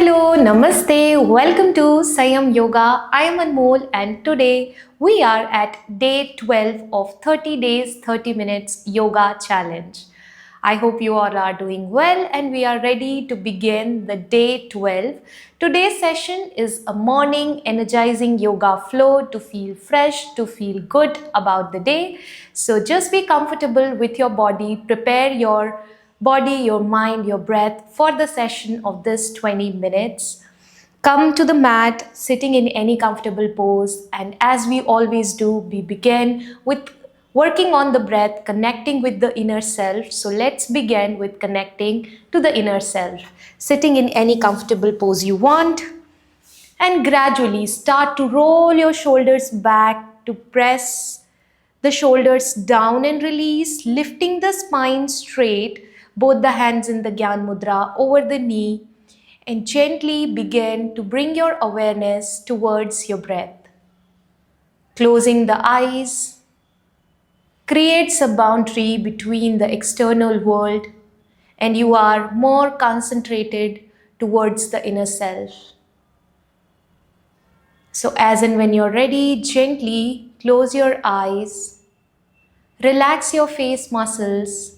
Hello, Namaste, welcome to Sayam Yoga. I am Anmol and today we are at day 12 of 30 days, 30 minutes yoga challenge. I hope you all are doing well and we are ready to begin the day 12. Today's session is a morning energizing yoga flow to feel fresh, to feel good about the day. So just be comfortable with your body, prepare your body, your mind, your breath for the session of this 20 minutes. Come to the mat, sitting in any comfortable pose, and as we always do, we begin with working on the breath, connecting with the inner self. So let's begin with connecting to the inner self. Sitting in any comfortable pose you want, and gradually start to roll your shoulders back to press the shoulders down and release, lifting the spine straight, both the hands in the Gyan Mudra over the knee, and gently begin to bring your awareness towards your breath. Closing the eyes creates a boundary between the external world and you are more concentrated towards the inner self. So as and when you're ready, gently close your eyes, relax your face muscles,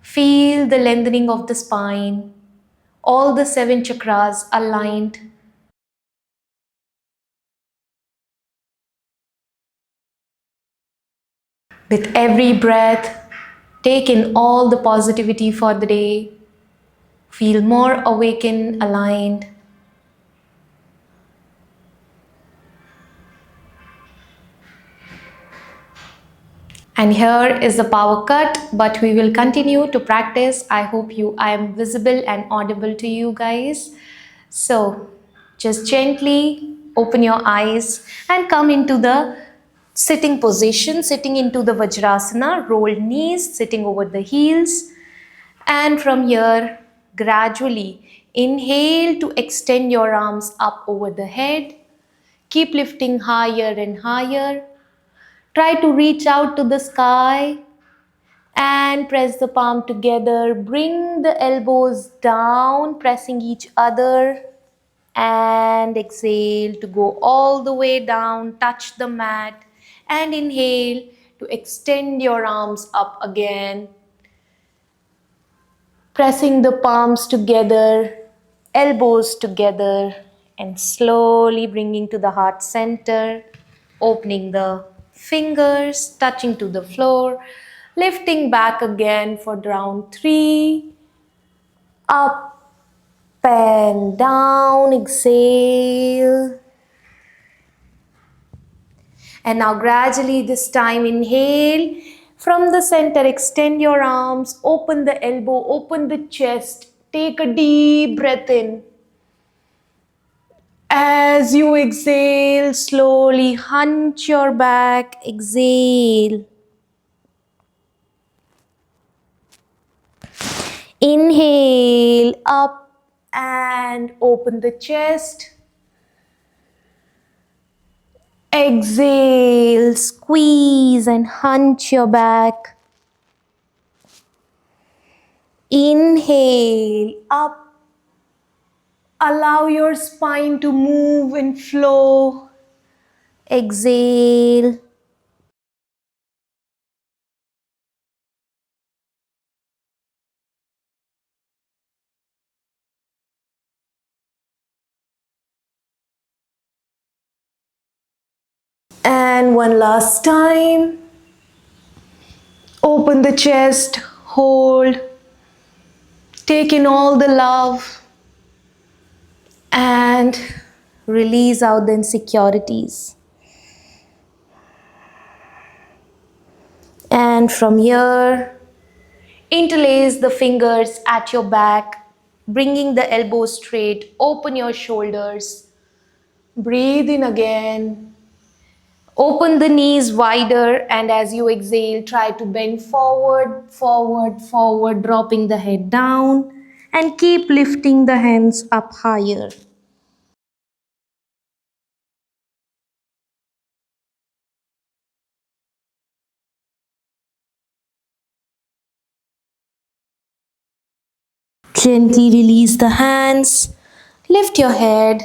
feel the lengthening of the spine, all the 7 chakras aligned. With every breath, take in all the positivity for the day, feel more awakened, aligned. And here is the power cut, but we will continue to practice. I hope I am visible and audible to you guys. So just gently open your eyes and come into the sitting position, sitting into the Vajrasana, rolled knees, sitting over the heels. And from here, gradually inhale to extend your arms up over the head. Keep lifting higher and higher. Try to reach out to the sky and press the palm together. Bring the elbows down, pressing each other. And exhale to go all the way down, touch the mat. And inhale to extend your arms up again. Pressing the palms together, elbows together, and slowly bringing to the heart center, opening the fingers, touching to the floor, lifting back again for round 3, up and down, exhale. And now gradually this time inhale. From the center, extend your arms, open the elbow, open the chest. Take a deep breath in. As you exhale, slowly hunch your back, exhale. Inhale, up and open the chest. Exhale, squeeze and hunch your back. Inhale, up. Allow your spine to move and flow. Exhale. And one last time. Open the chest, hold. Take in all the love and release out the insecurities. And from here, interlace the fingers at your back, bringing the elbows straight, open your shoulders. Breathe in again. Open the knees wider and as you exhale, try to bend forward, forward, forward, dropping the head down and keep lifting the hands up higher. Gently release the hands. Lift your head.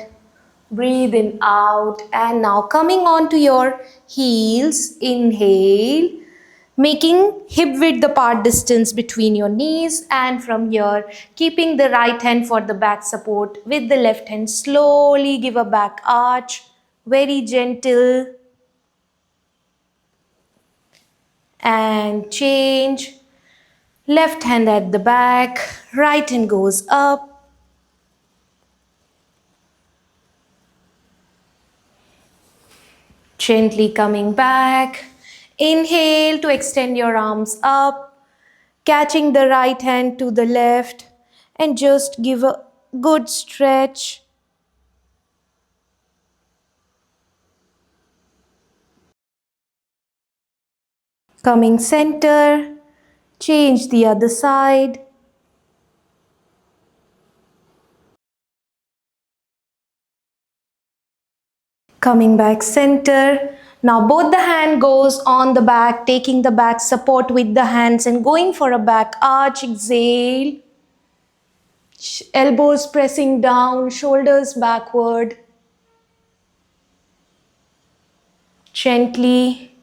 Breathe in out. And now coming on to your heels. Inhale. Making hip width the part distance between your knees, and from here keeping the right hand for the back support, with the left hand slowly give a back arch, very gentle, and change. Left hand at the back, right hand goes up. Gently coming back. Inhale to extend your arms up, catching the right hand to the left, and just give a good stretch. Coming center, change the other side. Coming back center. Now both the hand goes on the back, taking the back support with the hands and going for a back arch. Exhale. Elbows pressing down, shoulders backward. Gently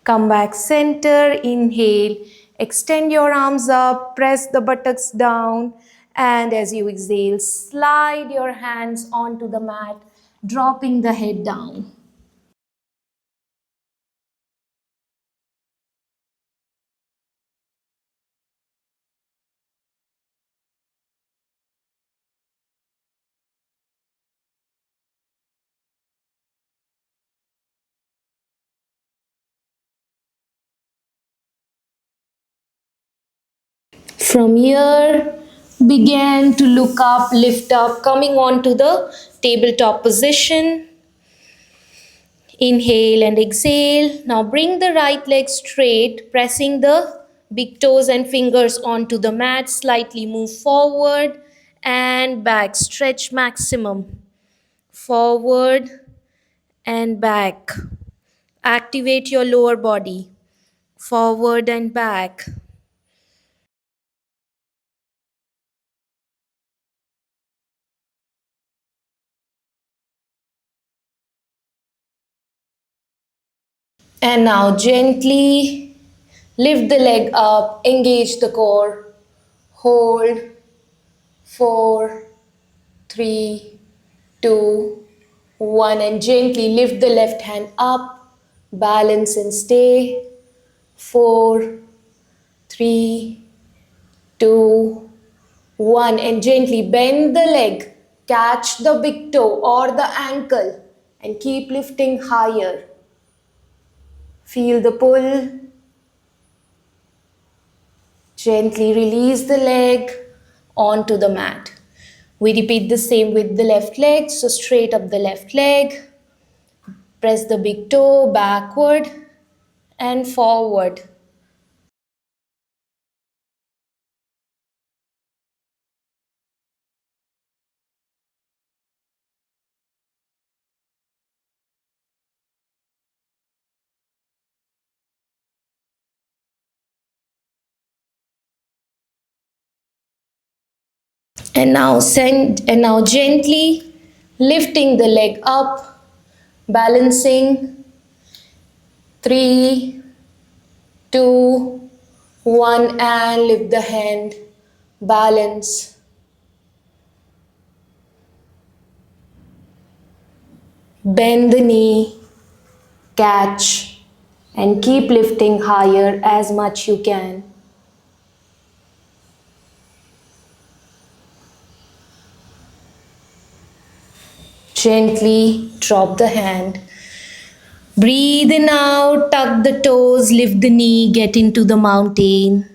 come back center. Inhale. Extend your arms up, press the buttocks down, and as you exhale, slide your hands onto the mat, dropping the head down. From here, begin to look up, lift up, coming on to the tabletop position. Inhale and exhale. Now bring the right leg straight, pressing the big toes and fingers onto the mat. Slightly move forward and back. Stretch maximum. Forward and back. Activate your lower body. Forward and back. And now gently lift the leg up, engage the core, hold, 4, 3, 2, 1, and gently lift the left hand up, balance and stay, 4, 3, 2, 1, and gently bend the leg, catch the big toe or the ankle and keep lifting higher. Feel the pull. Gently release the leg onto the mat. We repeat the same with the left leg. So straight up the left leg. Press the big toe backward and forward. And now gently lifting the leg up, balancing. 3, 2, 1, and lift the hand. Balance. Bend the knee, catch, and keep lifting higher as much you can. Gently drop the hand. Breathe in out, tuck the toes, lift the knee, get into the mountain.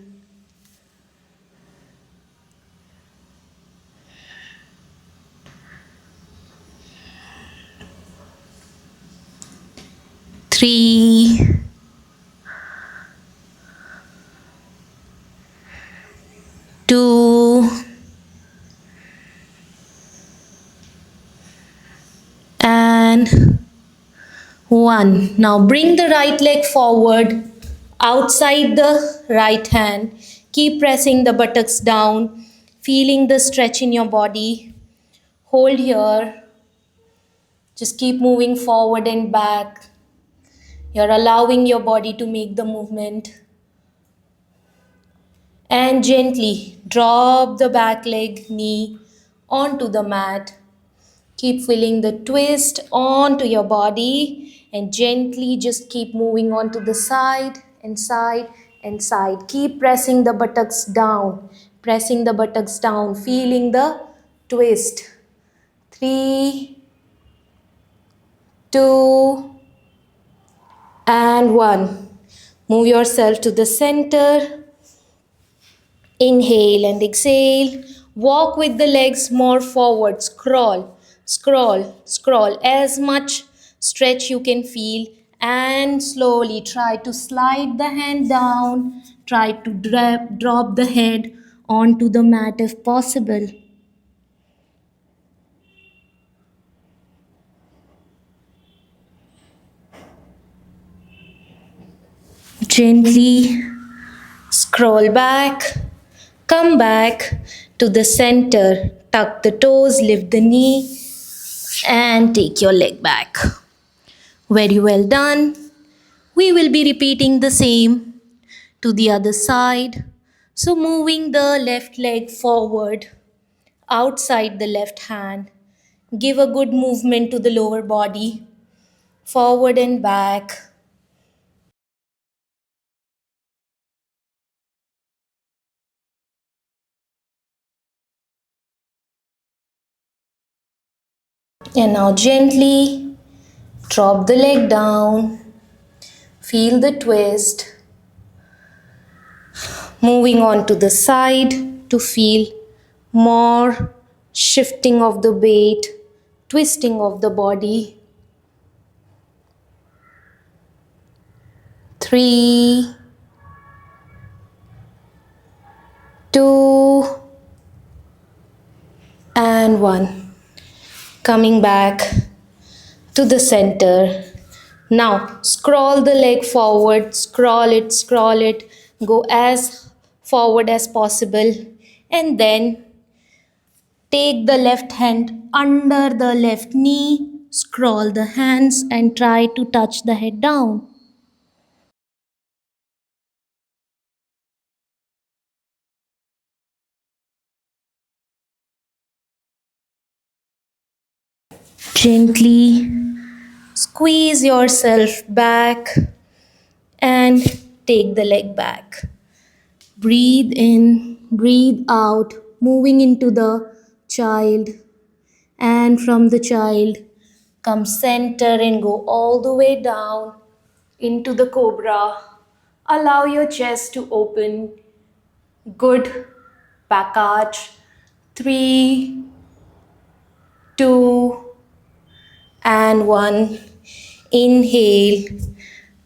Three, 2, and 1. Now bring the right leg forward, outside the right hand. Keep pressing the buttocks down. feeling the stretch in your body. Hold here. Just keep moving forward and back. You're allowing your body to make the movement. And gently drop the back leg, knee onto the mat. Keep feeling the twist onto your body and gently just keep moving on to the side and side and side. Keep pressing the buttocks down, pressing the buttocks down, feeling the twist. 3, 2, and 1. Move yourself to the center. Inhale and exhale. Walk with the legs more forward. Scroll, scroll, scroll. As much stretch you can feel. And slowly try to slide the hand down. Try to drop the head onto the mat if possible. Gently scroll back. Come back to the center. Tuck the toes, lift the knee, and take your leg back. Very well done. We will be repeating the same to the other side. So, moving the left leg forward outside the left hand. Give a good movement to the lower body, forward and back. And now, gently drop the leg down. Feel the twist. Moving on to the side to feel more shifting of the weight, twisting of the body. 3, 2, and 1. Coming back to the center. Now scroll the leg forward, scroll it, go as forward as possible, and then take the left hand under the left knee, scroll the hands, and try to touch the head down. Gently squeeze yourself back and take the leg back. Breathe in, breathe out, moving into the child, and from the child, come center and go all the way down into the cobra. Allow your chest to open. Good back arch. 3, 2, and 1. Inhale.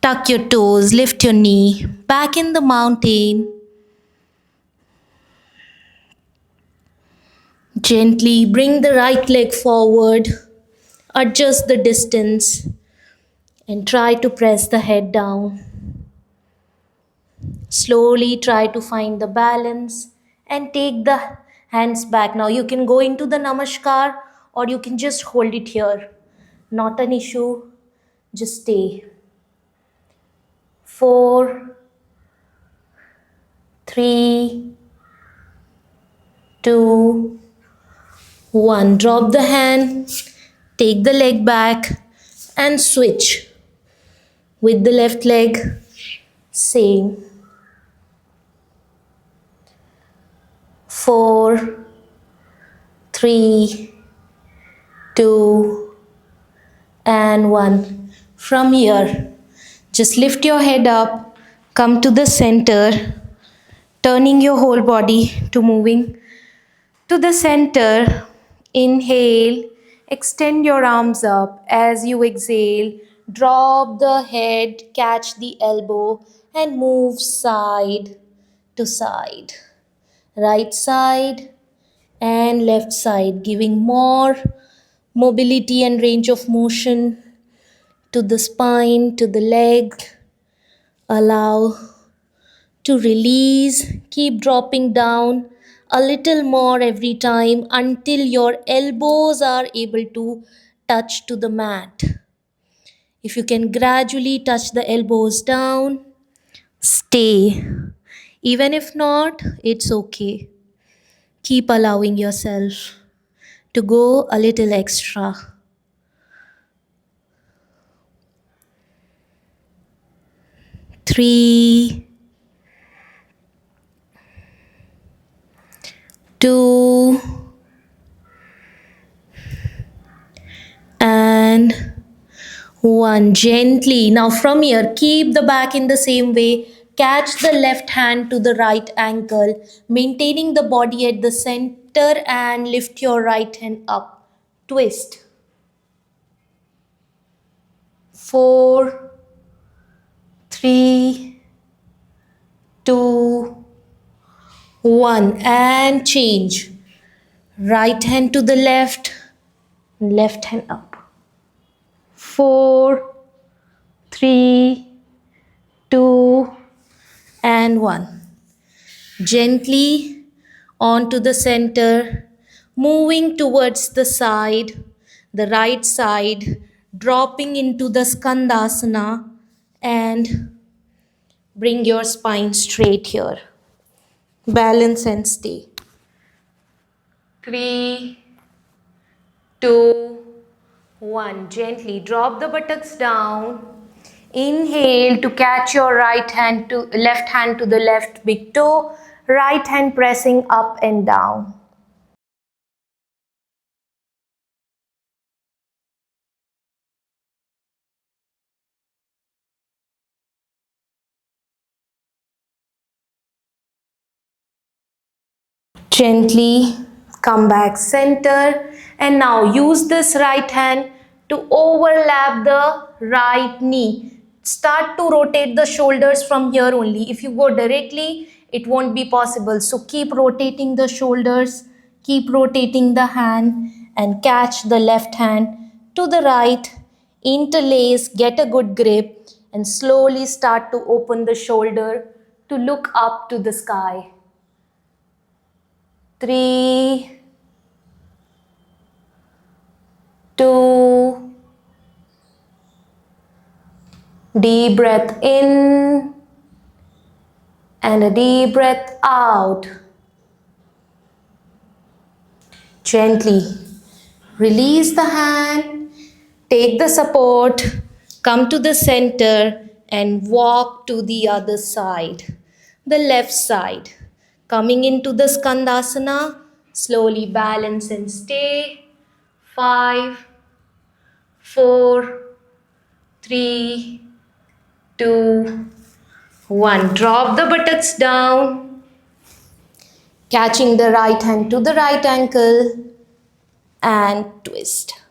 Tuck your toes, lift your knee. Back in the mountain. Gently bring the right leg forward. Adjust the distance and try to press the head down. Slowly try to find the balance and take the hands back. Now you can go into the namaskar or you can just hold it here. Not an issue. Just stay. 4, 3, 2, 1. Drop the hand. Take the leg back and switch with the left leg. Same. 4, 3, 2, and 1. From here, just lift your head up, come to the center, turning your whole body to moving to the center. Inhale, extend your arms up. As you exhale, drop the head, catch the elbow, and move side to side. Right side and left side, giving more mobility and range of motion to the spine, to the leg. Allow to release, keep dropping down a little more every time until your elbows are able to touch to the mat. If you can gradually touch the elbows down, stay. Even if not, it's okay. Keep allowing yourself to go a little extra. 3, 2, and 1. Gently. Now from here, keep the back in the same way. Catch the left hand to the right ankle, maintaining the body at the center and lift your right hand up. Twist. 4, 3, 2, 1. And change. Right hand to the left hand up. 4, 3, 2, and 1. Gently onto the center, moving towards the right side, dropping into the Skandasana, and bring your spine straight here. Balance and stay. 3, 2, 1. Gently drop the buttocks down. Inhale to catch your left hand to the left big toe, right hand pressing up and down. Gently come back center, and now use this right hand to overlap the right knee. Start to rotate the shoulders from here only. If you go directly, it won't be possible. So keep rotating the shoulders, keep rotating the hand, and catch the left hand to the right. Interlace, get a good grip, and slowly start to open the shoulder to look up to the sky. 3, 2, deep breath in and a deep breath out. Gently release the hand, take the support, come to the center and walk to the other side, the left side. Coming into the Skandasana, slowly balance and stay. 5, 4, 3, 2, 1. Drop the buttocks down, catching the right hand to the right ankle and twist.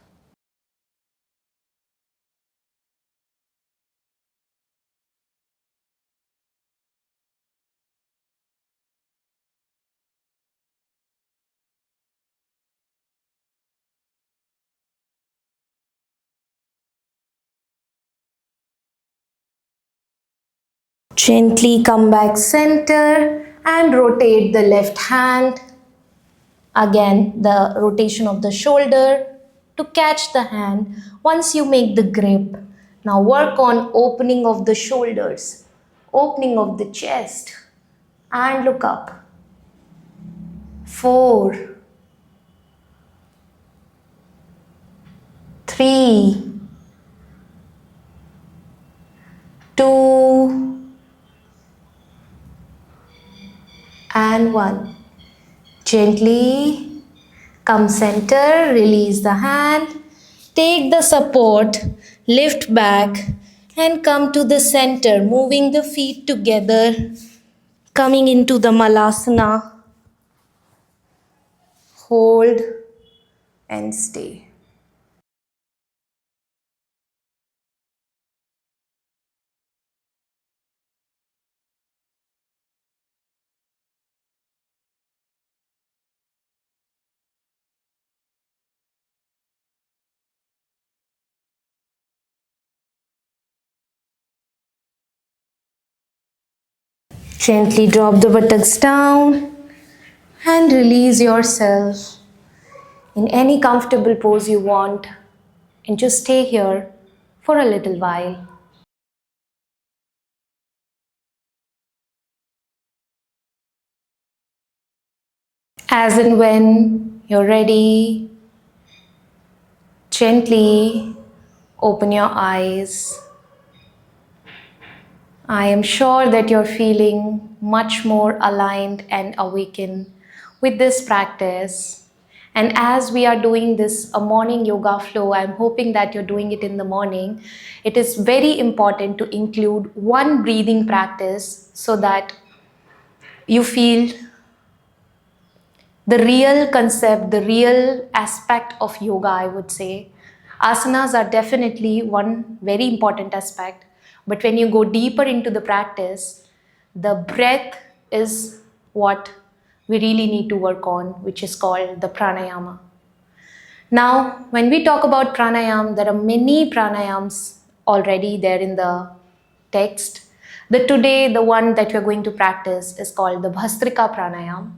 Gently come back center and rotate the left hand. Again, the rotation of the shoulder to catch the hand once you make the grip. Now work on opening of the shoulders, opening of the chest, and look up. 4, 3, 2, and 1. Gently come center, release the hand, take the support, lift back and come to the center, moving the feet together, coming into the Malasana. Hold and stay. Gently drop the buttocks down And release yourself in any comfortable pose you want and just stay here for a little while. As and when you're ready, gently open your eyes. I am sure that you're feeling much more aligned and awakened with this practice. And as we are doing this a morning yoga flow, I'm hoping that you're doing it in the morning. It is very important to include one breathing practice so that you feel the real concept, the real aspect of yoga, I would say. Asanas are definitely one very important aspect, but when you go deeper into the practice, the breath is what we really need to work on, which is called the pranayama. Now, when we talk about pranayam, there are many pranayams already there in the text. The one that we're going to practice is called the Bhastrika pranayam.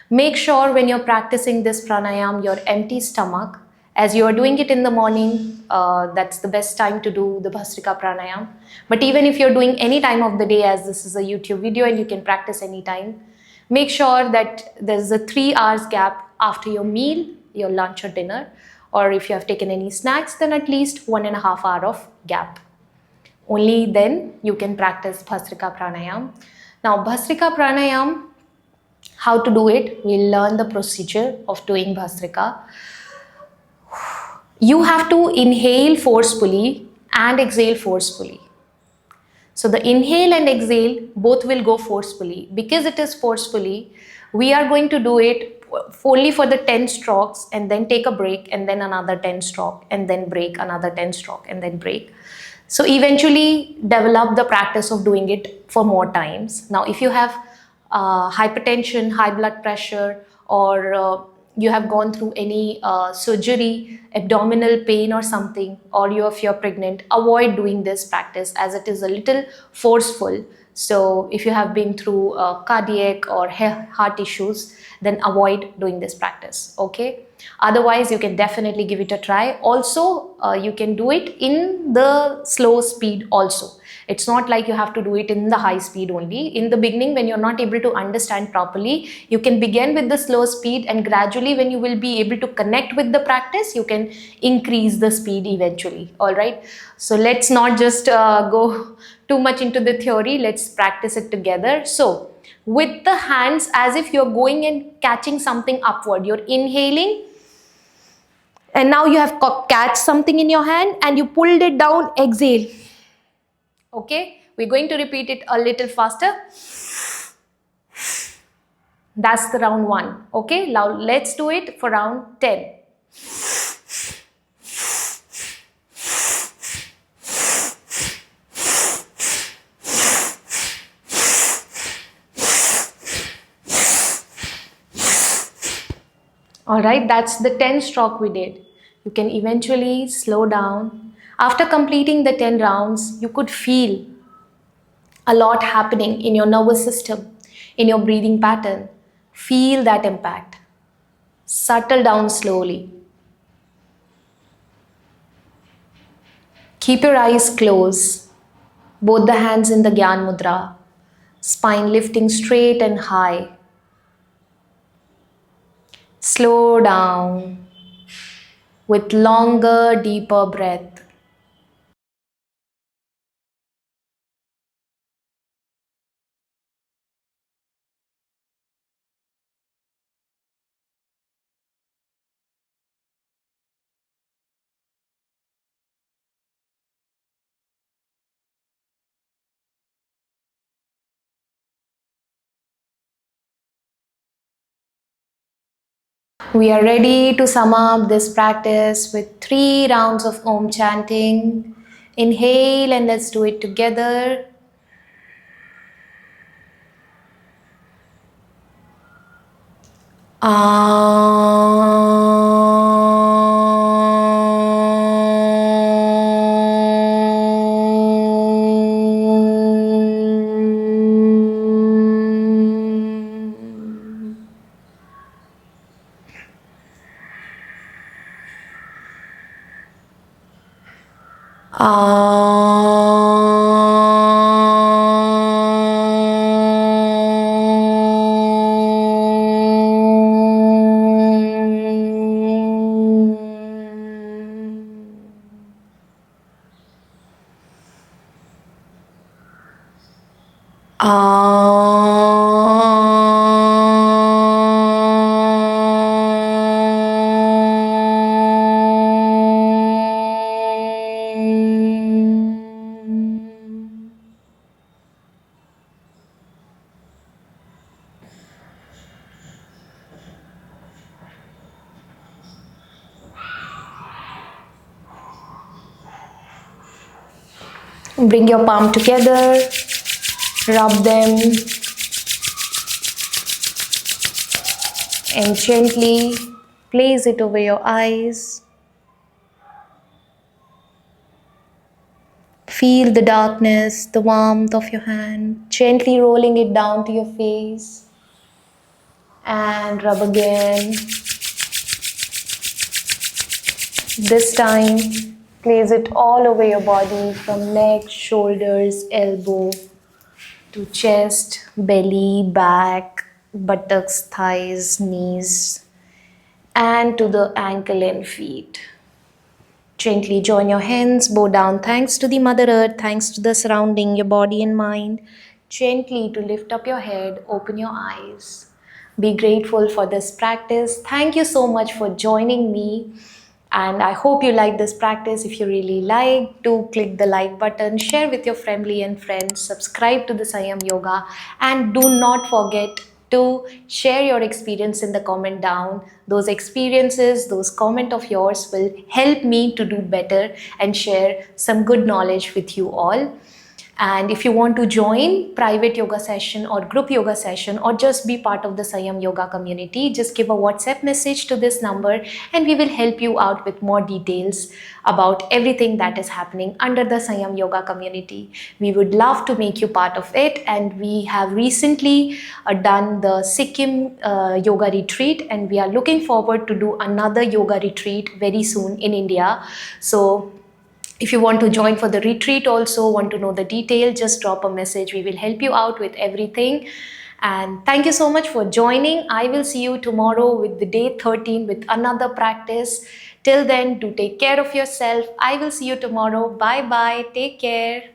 Make sure when you're practicing this pranayam, your empty stomach. As you are doing it in the morning, that's the best time to do the Bhastrika pranayam. But even if you're doing any time of the day, as this is a YouTube video and you can practice anytime, make sure that there's a 3 hours gap after your meal, your lunch or dinner, or if you have taken any snacks, then at least 1.5 hour of gap. Only then you can practice Bhastrika pranayam. Now, Bhastrika pranayam, how to do it, we'll learn the procedure of doing Bhastrika. You have to inhale forcefully and exhale forcefully. So the inhale and exhale both will go forcefully. Because it is forcefully, we are going to do it only for the 10 strokes and then take a break and then another 10 stroke and then break, another 10 stroke and then break. So eventually develop the practice of doing it for more times. Now, if you have hypertension, high blood pressure, or you have gone through any surgery, abdominal pain or something, or if you're pregnant, avoid doing this practice as it is a little forceful. So if you have been through cardiac or heart issues, then avoid doing this practice, okay? Otherwise, you can definitely give it a try. Also, you can do it in the slow speed also. It's not like you have to do it in the high speed only. In the beginning, when you're not able to understand properly, you can begin with the slow speed, and gradually when you will be able to connect with the practice, you can increase the speed eventually. All right. So let's not just go too much into the theory. Let's practice it together. So with the hands, as if you're going and catching something upward, you're inhaling. And now you have catch something in your hand and you pulled it down, exhale. Okay, we're going to repeat it a little faster. That's the round 1. Okay, now let's do it for round 10. Alright, that's the 10 stroke we did. You can eventually slow down. After completing the 10 rounds, you could feel a lot happening in your nervous system, in your breathing pattern. Feel that impact. Settle down slowly. Keep your eyes closed, both the hands in the Gyan Mudra, spine lifting straight and high. Slow down with longer, deeper breath. We are ready to sum up this practice with 3 rounds of Om chanting. Inhale and let's do it together. Bring your palm together, rub them, and gently place it over your eyes. Feel the darkness, the warmth of your hand, gently rolling it down to your face. And rub again. This time, place it all over your body from neck, shoulders, elbow to chest, belly, back, buttocks, thighs, knees, and to the ankle and feet. Gently join your hands, bow down. Thanks to the Mother Earth, thanks to the surrounding, your body and mind. Gently to lift up your head, open your eyes. Be grateful for this practice. Thank you so much for joining me. And I hope you like this practice. If you really like, do click the like button, share with your family and friends, subscribe to the Sayam Yoga, and do not forget to share your experience in the comment down. Those experiences, those comment of yours will help me to do better and share some good knowledge with you all. And if you want to join private yoga session or group yoga session or just be part of the Sayam Yoga community, just give a WhatsApp message to this number and we will help you out with more details about everything that is happening under the Sayam Yoga community. We would love to make you part of it, and we have recently done the Sikkim yoga retreat, and we are looking forward to do another yoga retreat very soon in India. So if you want to join for the retreat also, want to know the detail, just drop a message. We will help you out with everything. And thank you so much for joining. I will see you tomorrow with the day 13 with another practice. Till then, do take care of yourself. I will see you tomorrow. Bye bye. Take care.